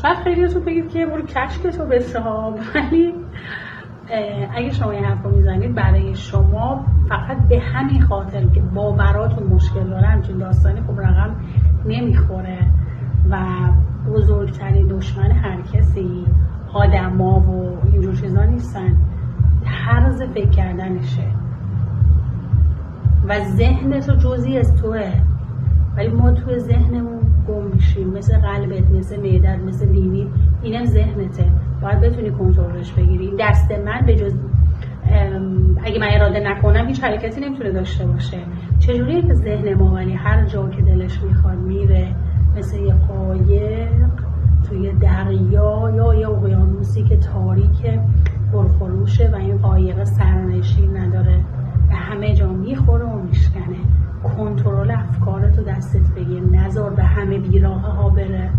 شاید خیلیاتون بگید که برو کشکشو بساب، ولی اگه شما این حرف رو میزنید برای شما فقط به همین خاطر که باوراتون مشکل داره همچین داستانی خب رقم نمیخوره و بزرگترین دشمن هر کسی آدما و اینجور چیزا نیستن، طرز فکر کردنشه و ذهن تو جزئی از توه، ولی ما توی ذهنمون گم میشیم، مثل قلبت، مثل معدت، مثل بینی، اینم ذهنته، باید بتونی کنترلش بگیری. دست من به جز اگه من اراده نکنم هیچ حرکتی نمیتونه داشته باشه. چجوریه که ذهن ما ولی هر جا که دلش میخواد میره، مثل یه قایق توی دریا یا یه اقیانوسی که تاریک پرخروشه و این قایق سرنشین نداره و همه جا میخوره و میشکنه. کنترل افکارتو دستت بگیر، نذار به همه بیراهه ها بره.